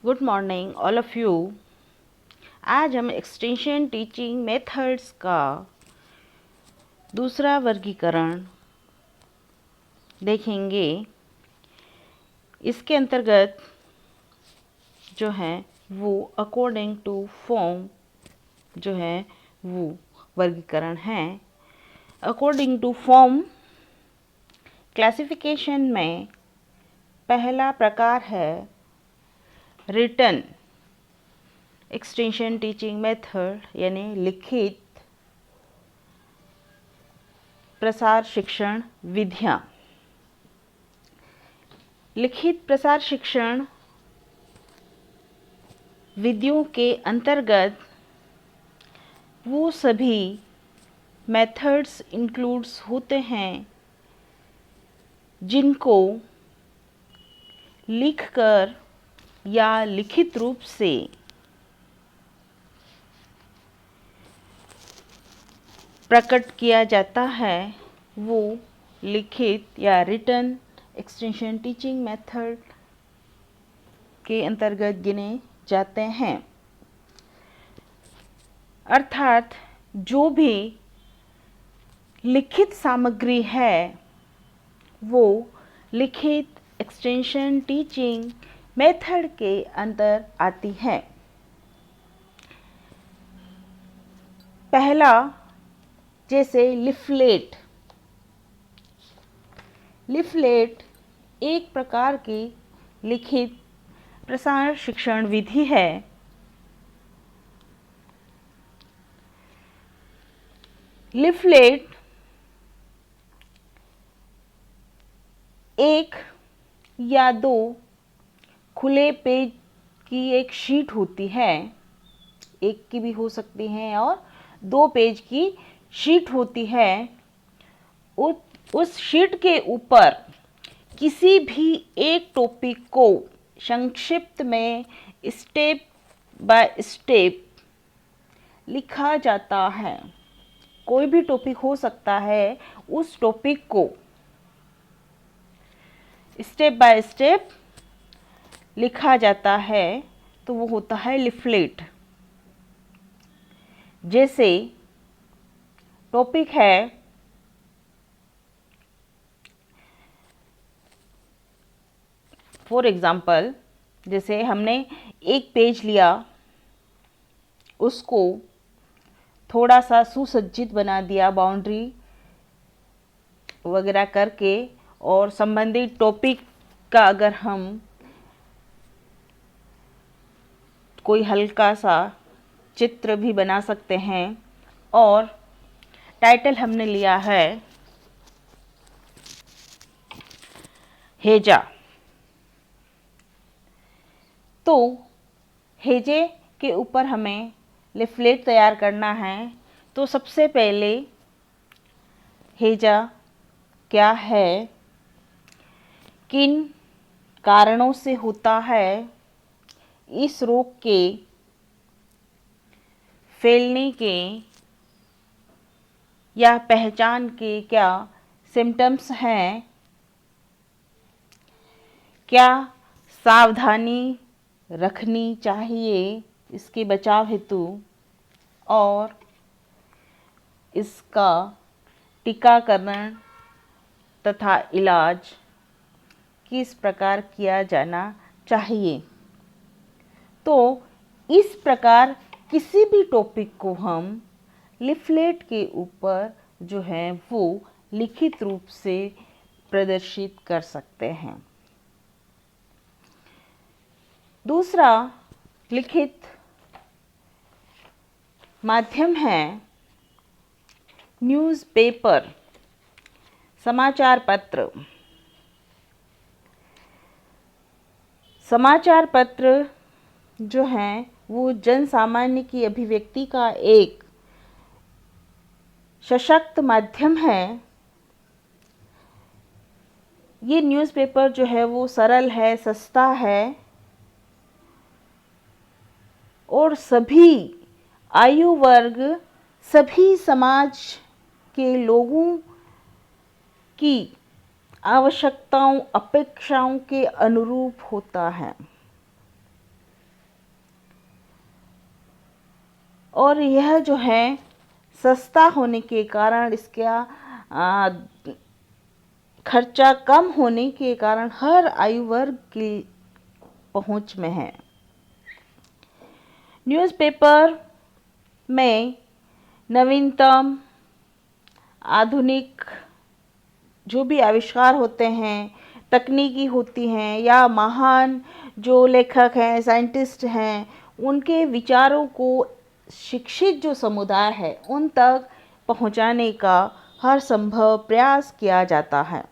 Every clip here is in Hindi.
Good morning all of you. आज हम एक्सटेंशन टीचिंग मेथड्स का दूसरा वर्गीकरण देखेंगे। इसके अंतर्गत जो है वो अकॉर्डिंग टू फॉर्म जो है वो वर्गीकरण है। अकॉर्डिंग टू फॉर्म क्लासिफिकेशन में पहला प्रकार है रिटन एक्सटेंशन टीचिंग मेथड, यानी लिखित प्रसार शिक्षण विधियाँ। लिखित प्रसार शिक्षण विधियों के अंतर्गत वो सभी मेथड्स इंक्लूड्स होते हैं जिनको लिखकर या लिखित रूप से प्रकट किया जाता है, वो लिखित या रिटन एक्सटेंशन टीचिंग मेथड के अंतर्गत गिने जाते हैं। अर्थात जो भी लिखित सामग्री है वो लिखित एक्सटेंशन टीचिंग मेथड के अंदर आती है। पहला जैसे लिफलेट। लिफलेट एक प्रकार की लिखित प्रसार शिक्षण विधि है। लिफलेट एक या दो खुले पेज की एक शीट होती है, एक की भी हो सकती है और 2 पेज की शीट होती है। उस शीट के ऊपर किसी भी एक टॉपिक को संक्षिप्त में स्टेप बाय स्टेप लिखा जाता है। कोई भी टॉपिक हो सकता है, उस टॉपिक को स्टेप बाय स्टेप लिखा जाता है, तो वो होता है लिफलेट। जैसे टॉपिक है फॉर एग्ज़ाम्पल, जैसे हमने एक पेज लिया, उसको थोड़ा सा सुसज्जित बना दिया बाउंड्री वगैरह करके, और संबंधित टॉपिक का अगर हम कोई हल्का सा चित्र भी बना सकते हैं, और टाइटल हमने लिया है हेजा। तो हेजे के ऊपर हमें लिफलेट तैयार करना है। तो सबसे पहले हेजा क्या है, किन कारणों से होता है, इस रोग के फैलने के या पहचान के क्या सिम्टम्स हैं, क्या सावधानी रखनी चाहिए इसके बचाव हेतु, और इसका टीकाकरण तथा इलाज किस प्रकार किया जाना चाहिए। तो इस प्रकार किसी भी टॉपिक को हम लिफलेट के ऊपर जो है वो लिखित रूप से प्रदर्शित कर सकते हैं। दूसरा लिखित माध्यम है न्यूज़पेपर, समाचार पत्र। समाचार पत्र जो हैं वो जन सामान्य की अभिव्यक्ति का एक सशक्त माध्यम है। ये न्यूज़पेपर जो है वो सरल है, सस्ता है, और सभी आयु वर्ग, सभी समाज के लोगों की आवश्यकताओं, अपेक्षाओं के अनुरूप होता है। और यह जो है सस्ता होने के कारण, इसका खर्चा कम होने के कारण हर आयु वर्ग की पहुंच में है। न्यूज़पेपर में नवीनतम आधुनिक जो भी आविष्कार होते हैं, तकनीकी होती हैं, या महान जो लेखक हैं, साइंटिस्ट हैं, उनके विचारों को शिक्षित जो समुदाय है उन तक पहुंचाने का हर संभव प्रयास किया जाता है।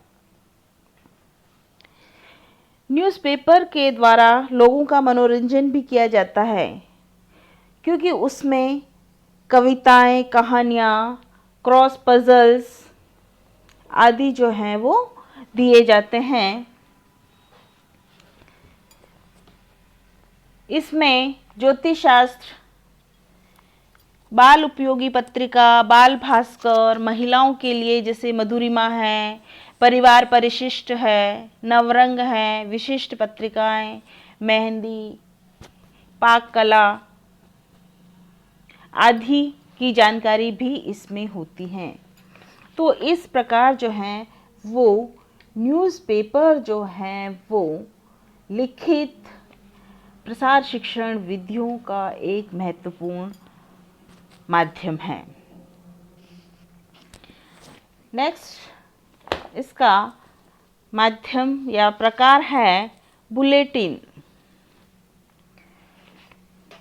न्यूज़पेपर के द्वारा लोगों का मनोरंजन भी किया जाता है, क्योंकि उसमें कविताएं, कहानियाँ, क्रॉस पजल्स आदि जो हैं वो दिए जाते हैं। इसमें ज्योतिष शास्त्र, बाल उपयोगी पत्रिका, बाल भास्कर, महिलाओं के लिए जैसे मधुरिमा है, परिवार परिशिष्ट है, नवरंग है, विशिष्ट पत्रिकाएं, मेहंदी, पाक कला आदि की जानकारी भी इसमें होती हैं। तो इस प्रकार जो हैं वो न्यूज़पेपर जो हैं वो लिखित प्रसार शिक्षण विधियों का एक महत्वपूर्ण माध्यम है। नेक्स्ट इसका माध्यम या प्रकार है बुलेटिन।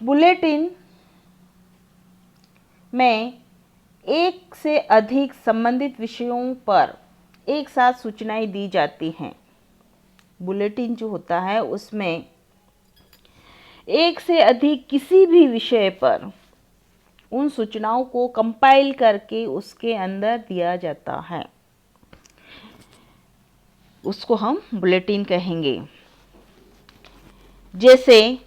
बुलेटिन में एक से अधिक संबंधित विषयों पर एक साथ सूचनाएं दी जाती हैं। बुलेटिन जो होता है उसमें एक से अधिक किसी भी विषय पर उन सूचनाओं को कंपाइल करके उसके अंदर दिया जाता है, उसको हम बुलेटिन कहेंगे। जैसे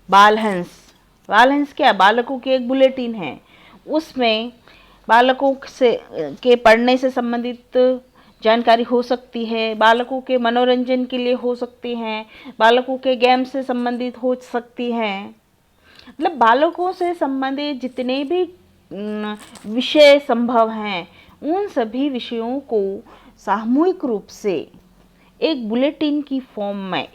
बालहंस। बालहंस क्या, बालकों की एक बुलेटिन है। उसमें बालकों से के पढ़ने से संबंधित जानकारी हो सकती है, बालकों के मनोरंजन के लिए हो सकती हैं, बालकों के गेम से संबंधित हो सकती हैं। मतलब बालकों से संबंधित जितने भी विषय संभव हैं उन सभी विषयों को सामूहिक रूप से एक बुलेटिन की फॉर्म में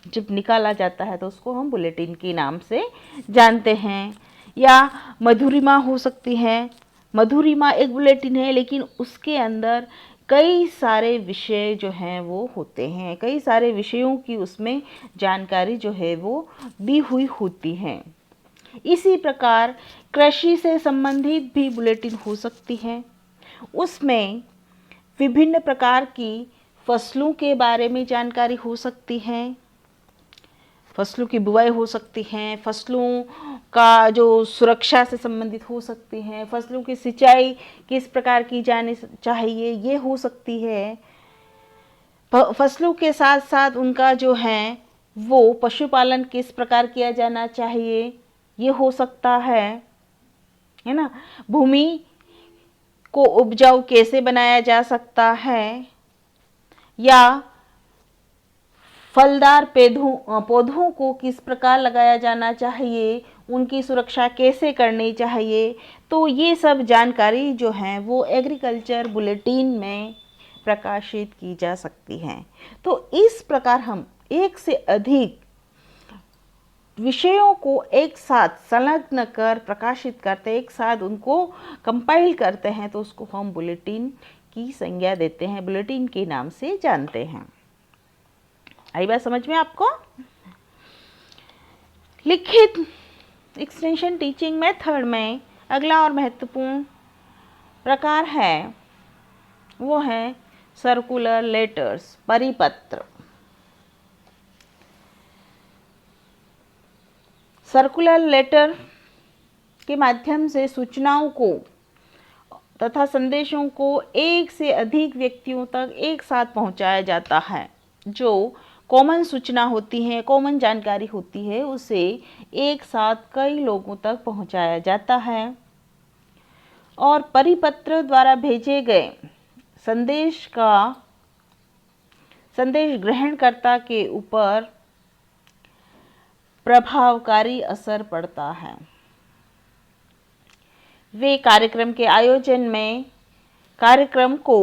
जब निकाला जाता है तो उसको हम बुलेटिन के नाम से जानते हैं। या मधुरिमा हो सकती है। मधुरिमा एक बुलेटिन है, लेकिन उसके अंदर कई सारे विषय जो हैं वो होते हैं, कई सारे विषयों की उसमें जानकारी जो है वो दी हुई होती है। इसी प्रकार कृषि से संबंधित भी बुलेटिन हो सकती है। उसमें विभिन्न प्रकार की फसलों के बारे में जानकारी हो सकती है, फसलों की बुवाई हो सकती है, फसलों का जो सुरक्षा से संबंधित हो सकती है, फसलों की सिंचाई किस प्रकार की जानी चाहिए ये हो सकती है। फसलों के साथ साथ उनका जो है वो पशुपालन किस प्रकार किया जाना चाहिए ये हो सकता है ना। भूमि को उपजाऊ कैसे बनाया जा सकता है, या फलदार पौधों को किस प्रकार लगाया जाना चाहिए, उनकी सुरक्षा कैसे करनी चाहिए। तो ये सब जानकारी जो है वो एग्रीकल्चर बुलेटिन में प्रकाशित की जा सकती है। तो इस प्रकार हम एक से अधिक विषयों को एक साथ संलग्न कर प्रकाशित करते, एक साथ उनको कंपाइल करते हैं, तो उसको हम बुलेटिन की संज्ञा देते हैं, बुलेटिन के नाम से जानते हैं। आई बात समझ में आपको? लिखित एक्सटेंशन टीचिंग मेथड में अगला और महत्वपूर्ण प्रकार है वो है सर्कुलर लेटर्स, परिपत्र। सर्कुलर लेटर के माध्यम से सूचनाओं को तथा संदेशों को एक से अधिक व्यक्तियों तक एक साथ पहुंचाया जाता है। जो कॉमन सूचना होती है, कॉमन जानकारी होती है, उसे एक साथ कई लोगों तक पहुंचाया जाता है। और परिपत्र द्वारा भेजे गए संदेश ग्रहणकर्ता के ऊपर प्रभावकारी असर पड़ता है। वे कार्यक्रम के आयोजन में कार्यक्रम को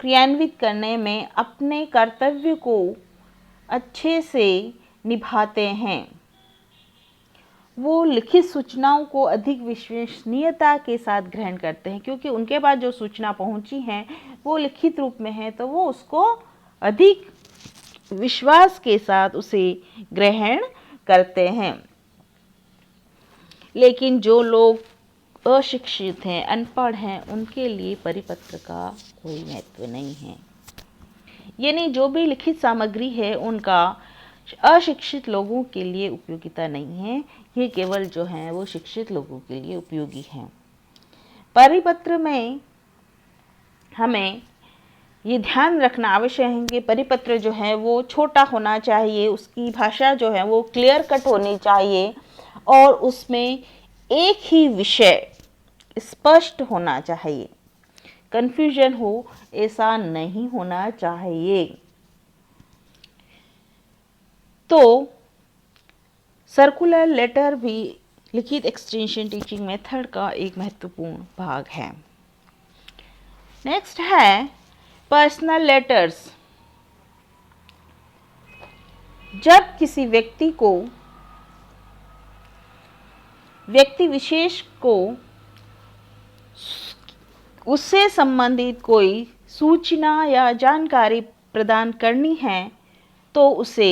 क्रियान्वित करने में अपने कर्तव्य को अच्छे से निभाते हैं। वो लिखित सूचनाओं को अधिक विश्वसनीयता के साथ ग्रहण करते हैं, क्योंकि उनके पास जो सूचना पहुंची है वो लिखित रूप में है, तो वो उसको अधिक विश्वास के साथ उसे ग्रहण करते हैं। लेकिन जो लोग अशिक्षित हैं, अनपढ़ हैं, उनके लिए परिपत्र का कोई महत्व नहीं है। यानी जो भी लिखित सामग्री है उनका अशिक्षित लोगों के लिए उपयोगिता नहीं है, ये केवल जो है वो शिक्षित लोगों के लिए उपयोगी है। परिपत्र में हमें ये ध्यान रखना आवश्यक है कि परिपत्र जो है वो छोटा होना चाहिए, उसकी भाषा जो है वो क्लियर कट होनी चाहिए और उसमें एक ही विषय स्पष्ट होना चाहिए, कन्फ्यूजन हो ऐसा नहीं होना चाहिए। तो सर्कुलर लेटर भी लिखित एक्सटेंशन टीचिंग मेथड का एक महत्वपूर्ण भाग है। नेक्स्ट है पर्सनल लेटर्स। जब किसी व्यक्ति विशेष को उससे संबंधित कोई सूचना या जानकारी प्रदान करनी है तो उसे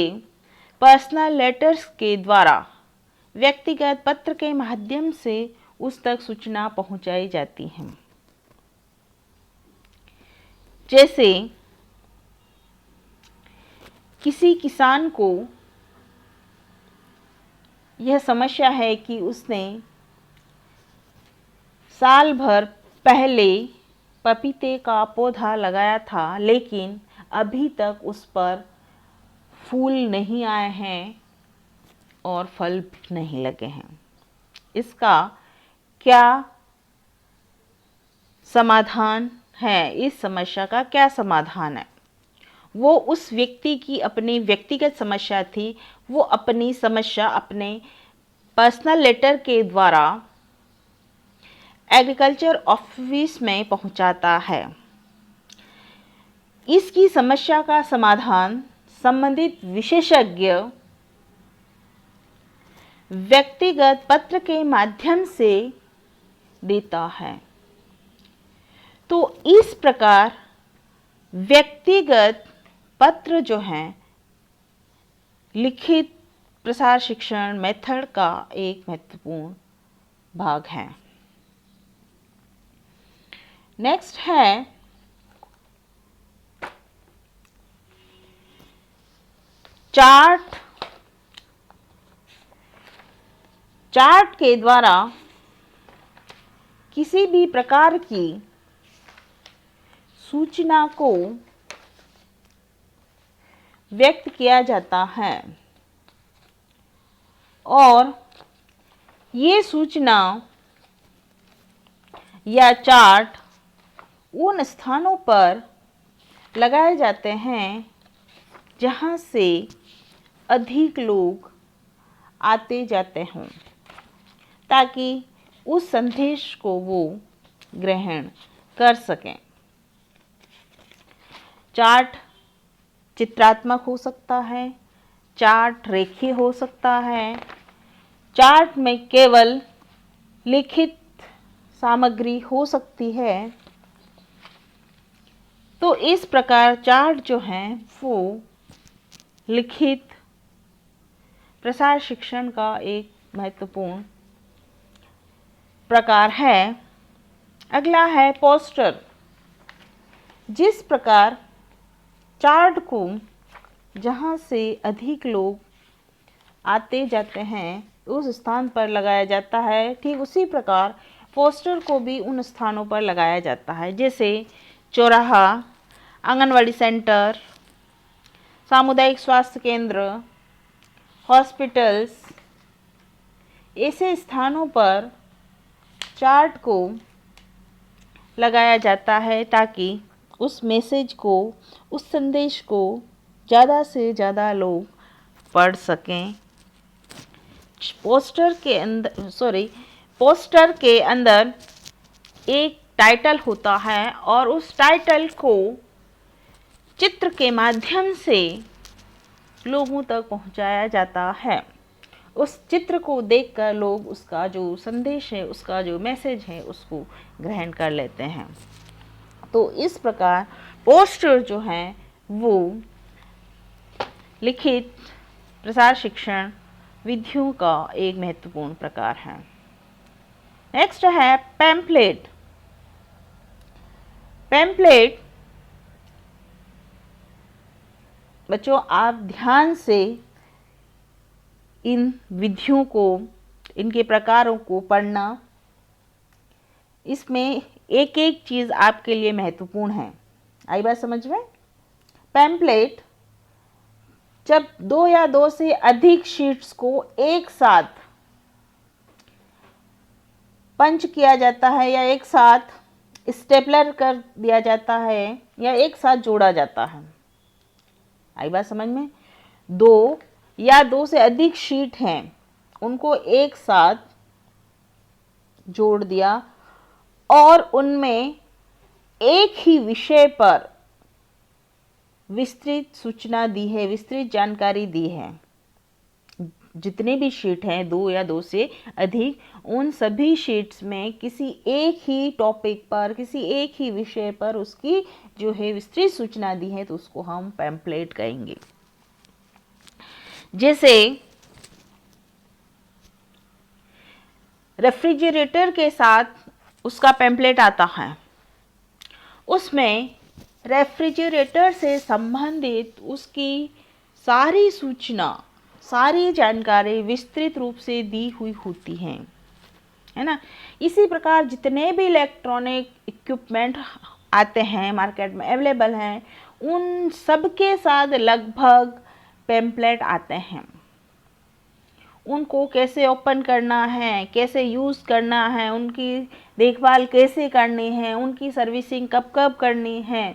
पर्सनल लेटर्स के द्वारा व्यक्तिगत पत्र के माध्यम से उस तक सूचना पहुंचाई जाती है। जैसे किसी किसान को यह समस्या है कि उसने साल भर पहले पपीते का पौधा लगाया था, लेकिन अभी तक उस पर फूल नहीं आए हैं और फल भी नहीं लगे हैं। इसका क्या समाधान है? इस समस्या का क्या समाधान है? वो उस व्यक्ति की अपनी व्यक्तिगत समस्या थी, वो अपनी समस्या अपने पर्सनल लेटर के द्वारा एग्रीकल्चर ऑफिस में पहुंचाता है। इसकी समस्या का समाधान संबंधित विशेषज्ञ व्यक्तिगत पत्र के माध्यम से देता है। तो इस प्रकार व्यक्तिगत पत्र जो हैं लिखित प्रसार शिक्षण मेथड का एक महत्वपूर्ण भाग है। नेक्स्ट है चार्ट। चार्ट के द्वारा किसी भी प्रकार की सूचना को व्यक्त किया जाता है और ये सूचना या चार्ट उन स्थानों पर लगाए जाते हैं जहाँ से अधिक लोग आते जाते हों, ताकि उस संदेश को वो ग्रहण कर सकें। चार्ट चित्रात्मक हो सकता है, चार्ट रेखीय हो सकता है, चार्ट में केवल लिखित सामग्री हो सकती है। तो इस प्रकार चार्ट जो हैं वो लिखित प्रसार शिक्षण का एक महत्वपूर्ण प्रकार है। अगला है पोस्टर। जिस प्रकार चार्ट को जहाँ से अधिक लोग आते जाते हैं उस स्थान पर लगाया जाता है, ठीक उसी प्रकार पोस्टर को भी उन स्थानों पर लगाया जाता है, जैसे चौराहा, आंगनवाड़ी सेंटर, सामुदायिक स्वास्थ्य केंद्र, हॉस्पिटल्स। ऐसे स्थानों पर चार्ट को लगाया जाता है ताकि उस मैसेज को, उस संदेश को ज़्यादा से ज़्यादा लोग पढ़ सकें पोस्टर के अंदर एक टाइटल होता है और उस टाइटल को चित्र के माध्यम से लोगों तक पहुंचाया जाता है। उस चित्र को देखकर लोग उसका जो संदेश है, उसका जो मैसेज है, उसको ग्रहण कर लेते हैं। तो इस प्रकार पोस्टर जो है वो लिखित प्रसार शिक्षण विधियों का एक महत्वपूर्ण प्रकार है। नेक्स्ट है पैम्पलेट। पैम्पलेट बच्चों आप ध्यान से इन विधियों को, इनके प्रकारों को पढ़ना। इसमें एक एक चीज़ आपके लिए महत्वपूर्ण है। आई बात समझ में? पैम्पलेट जब 2 या 2 से अधिक शीट्स को एक साथ पंच किया जाता है या एक साथ स्टेपलर कर दिया जाता है या एक साथ जोड़ा जाता है। आई बात समझ में? 2 या 2 से अधिक शीट हैं, उनको एक साथ जोड़ दिया और उनमें एक ही विषय पर विस्तृत सूचना दी है, विस्तृत जानकारी दी है। जितने भी शीट हैं 2 या 2 से अधिक, उन सभी शीट्स में किसी एक ही टॉपिक पर, किसी एक ही विषय पर उसकी जो है विस्तृत सूचना दी है, तो उसको हम पैम्पलेट कहेंगे। जैसे रेफ्रिजरेटर के साथ उसका पैम्पलेट आता है, उसमें रेफ्रिजरेटर से संबंधित उसकी सारी सूचना, सारी जानकारी विस्तृत रूप से दी हुई होती हैं, है ना। इसी प्रकार जितने भी इलेक्ट्रॉनिक इक्विपमेंट आते हैं, मार्केट में अवेलेबल हैं, उन सब के साथ लगभग पैम्पलेट आते हैं। उनको कैसे ओपन करना है, कैसे यूज़ करना है, उनकी देखभाल कैसे करनी है, उनकी सर्विसिंग कब कब करनी है,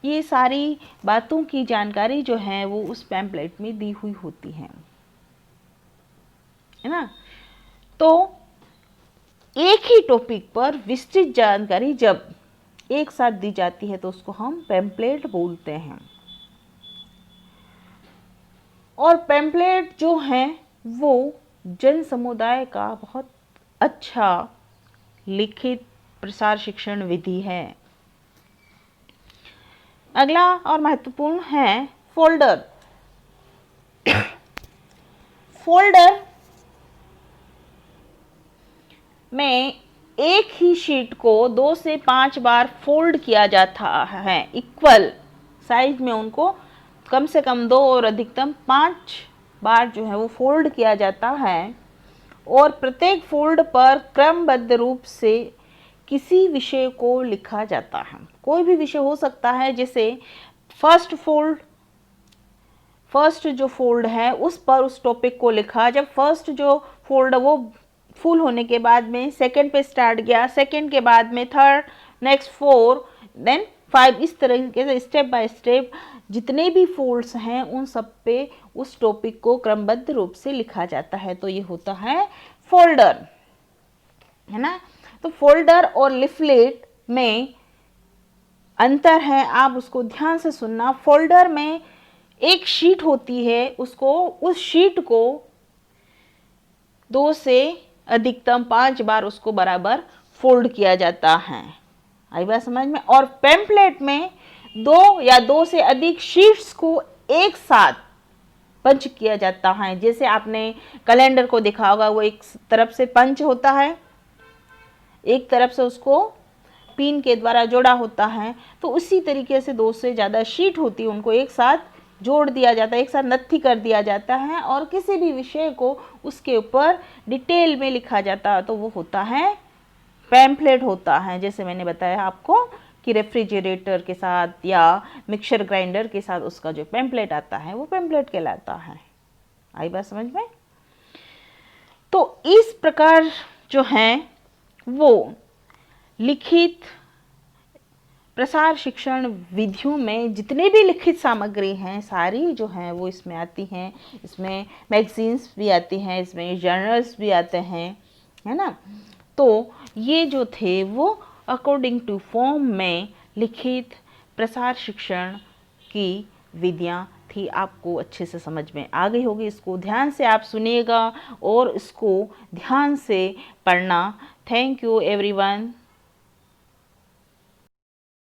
ये सारी बातों की जानकारी जो है वो उस पैम्पलेट में दी हुई होती है ना। तो एक ही टॉपिक पर विस्तृत जानकारी जब एक साथ दी जाती है तो उसको हम पैम्पलेट बोलते हैं। और पैम्पलेट जो है वो जन समुदाय का बहुत अच्छा लिखित प्रसार शिक्षण विधि है। अगला और महत्वपूर्ण है फोल्डर। फोल्डर में एक ही शीट को 2 से 5 बार फोल्ड किया जाता है। इक्वल साइज में उनको कम से कम 2 और अधिकतम 5 बार जो है वो फोल्ड किया जाता है। और प्रत्येक फोल्ड पर क्रमबद्ध रूप से किसी विषय को लिखा जाता है। कोई भी विषय हो सकता है, जैसे फर्स्ट जो फोल्ड है उस पर उस टॉपिक को लिखा। जब फर्स्ट जो फोल्ड वो फुल होने के बाद में सेकंड पे स्टार्ट किया, सेकंड के बाद में थर्ड, नेक्स्ट 4, देन 5, इस तरीके से स्टेप बाय स्टेप जितने भी फोल्ड्स हैं उन सब पे उस टॉपिक को क्रमबद्ध रूप से लिखा जाता है। तो ये होता है फोल्डर, है ना। तो फोल्डर और लिफलेट में अंतर है, आप उसको ध्यान से सुनना। फोल्डर में एक शीट होती है, उस शीट को 2 से अधिकतम 5 बार उसको बराबर फोल्ड किया जाता है। आई बात समझ में? और पैम्पलेट में 2 या 2 से अधिक शीट्स को एक साथ पंच किया जाता है। जैसे आपने कैलेंडर को देखा होगा, वो एक तरफ से पंच होता है, एक तरफ से उसको पिन के द्वारा जोड़ा होता है। तो उसी तरीके से 2 से ज़्यादा शीट होती है, उनको एक साथ जोड़ दिया जाता है, एक साथ नत्थी कर दिया जाता है और किसी भी विषय को उसके ऊपर डिटेल में लिखा जाता है, तो वो होता है पैम्पलेट होता है। जैसे मैंने बताया आपको कि रेफ्रिजरेटर के साथ या मिक्सर ग्राइंडर के साथ उसका जो पैम्पलेट आता है वो पैम्पलेट कहलाता है। आई बात समझ में? तो इस प्रकार जो है वो लिखित प्रसार शिक्षण विधियों में जितने भी लिखित सामग्री हैं सारी जो हैं वो इसमें आती हैं। इसमें मैगजीन्स भी आती हैं, इसमें जर्नल्स भी आते हैं, है ना। तो ये जो थे वो अकॉर्डिंग टू फॉर्म में लिखित प्रसार शिक्षण की विधियाँ थी। आपको अच्छे से समझ में आ गई होगी। इसको ध्यान से आप सुनिएगा और इसको ध्यान से पढ़ना। Thank you everyone.